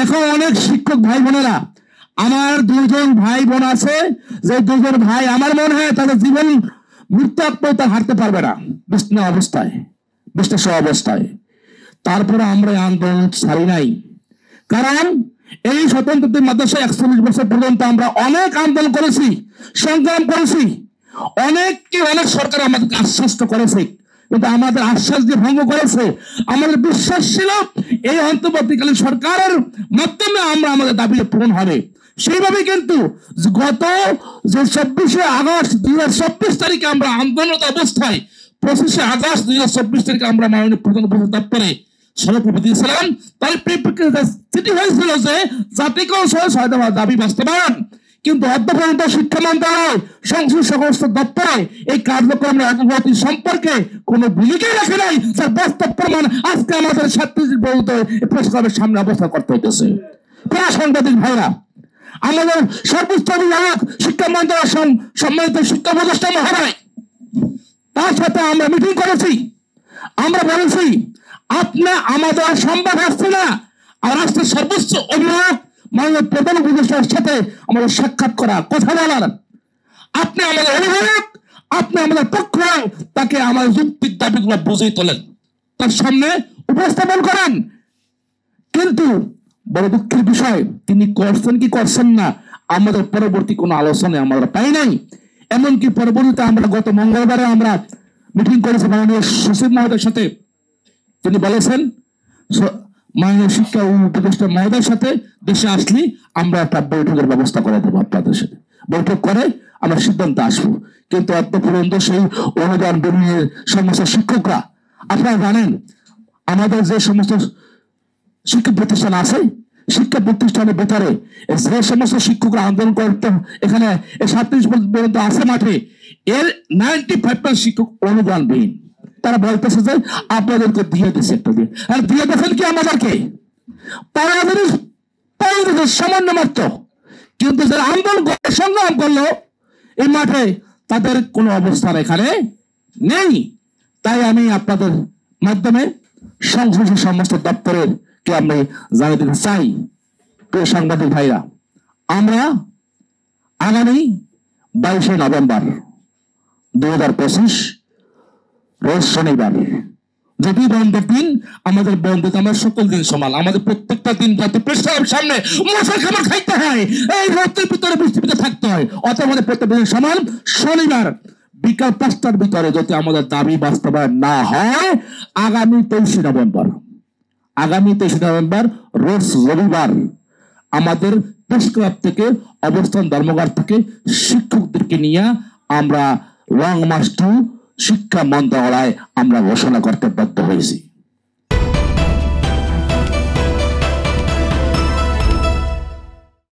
এখন অনেক শিক্ষক ভাই বোনেরা, আমার দুজন ভাই বোন আছে, যে দুজন ভাই আমার মনে হয় তাদের জীবন মৃত্যু আত্মহত্যা হারতে পারবে না বিশ্লেষ অবস্থায়। তারপরে আমরা আন্দোলন ছাড়ি নাই, কারণ এই স্বতন্ত্র মাদ্রাসা 41 বছর পর্যন্ত আমরা অনেক আন্দোলন করেছি, সংগ্রাম করেছি, অনেককে অনেক সরকার আমাদেরকে আশ্বস্ত করেছে, কিন্তু আমাদের আশ্বাস দিয়ে ভঙ্গ করেছে। আমাদের বিশ্বাস ছিল এই অন্তর্বর্তীকালীন সরকারের মাধ্যমে আমরা আমাদের দাবি পূরণ হবে। সেইভাবে কিন্তু গত যে 24শে আগস্ট 2024 তারিখে আমরা আন্দোলনরত অবস্থায় 25শে আগস্ট 2024 তারিখে আমরা মাননীয় প্রধান উপদেষ্টা দপ্তরে স্মারকলিপি দিয়েছিলাম। তার পরিপ্রেক্ষিতে চিঠি হয়েছিল যে জাতিগত দাবি বাস্তবায়ন, কিন্তু পর্যন্ত শিক্ষা মন্ত্রণালয় সংশ্লিষ্ট সমস্ত দপ্তরে এই কার্যক্রমের অগ্রগতি সম্পর্কে কোনো ভূমিকাই রাখে নাই। তার বাস্তব প্রমাণ আজকে আমাদের ছাত্রীদের বিরুদ্ধে প্রেস ক্লাবের সামনে অবস্থা করতে হইতেছে। প্রিয় সাংবাদিক ভাইরা, আমাদের সর্বোচ্চ অভিভাবক শিক্ষা মন্ত্রণালয় সম্মানিত শিক্ষা উপদেষ্টা মহোদয়, তার সাথে আমরা মিটিং করেছি। আমরা বলেছি আপনি আমাদের সম্ভব আসছে না, আর রাষ্ট্রের সর্বোচ্চ অভিভাবক মাননীয় প্রধান উপদেষ্টার সাথে আমাদের সাক্ষাৎ করা, কথা বলার। আপনি আমাদের অভিভাবক, আপনি আমাদের পক্ষ, তাকে আমাদের যৌক্তিক দাবিগুলো বুঝিয়ে তোলেন, তার সামনে উপস্থাপন করেন। কিন্তু বড় দুঃখের বিষয়, তিনি করছেন কি করছেন না আমাদের পরবর্তী কোনো আলোচনায় আমরা পাই নাই। এমনকি পরবর্তীতে আমরা গত মঙ্গলবারে আমরা মিটিং করেছি মাননীয় সচিব মহোদয়ের সাথে। তিনি বলেছেন মাননীয় শিক্ষা উপদেষ্টা মহোদয়ের সাথে দেশে আসলে আমরা একটা বৈঠকের ব্যবস্থা করে দেবো, আপনাদের সাথে বৈঠক করে আমরা সিদ্ধান্ত আসবো। কিন্তু এত পর্যন্ত সেই অনুদান বিনিয়োগের সমস্ত শিক্ষকরা, আপনারা জানেন আমাদের যে সমস্ত শিক্ষা প্রতিষ্ঠান আছে, শিক্ষা প্রতিষ্ঠানের ভিতরে যে সমস্ত শিক্ষকরা আন্দোলন করতে এখানে 37 পর্যন্ত আছে মাঠে, এর 95% শিক্ষক অনুদানবিহীন। তারা বলতেছে যে আপনাদেরকে দিয়ে দিচ্ছে একটা দিন, আর দিয়ে দেখেন কি আমাদেরকে সামান্য মাত্র। কিন্তু যারা আন্দোলন সংগ্রাম করলো এই মাঠে, তাদের কোনো অবস্থান এখানে নেই। তাই আমি আপনাদের মাধ্যমে সংশ্লিষ্ট সমস্ত দপ্তরের কে আমি জানিয়ে দিতে চাই, প্রিয় সাংবাদিক ভাইরা, আমরা আগামী 22শে নভেম্বর 2025 রোজ শনিবার, যদি বন্ধের দিন, আমাদের বন্ধে আমার সকল দিন সমান, আমাদের প্রত্যেকটা দিন যাতে প্রেসার সামনে মশার খাবার খাইতে হয়, এই রোদের ভিতরে বৃষ্টির ভিতরে থাকতে হয়, অথবা আমাদের প্রত্যেক দিন সমান শনিবার বিকাল 5টার ভিতরে যদি আমাদের দাবি বাস্তবায়ন না হয়, আগামী 23শে নভেম্বর রোজ রবিবার আমাদের প্রেস ক্লাব থেকে, অবস্থান ধর্মঘট থেকে শিক্ষকদেরকে নিয়ে আমরা লং মার্চ টু শিক্ষা মন্ত্রণালয় আমরা ঘোষণা করতে বাধ্য হয়েছি।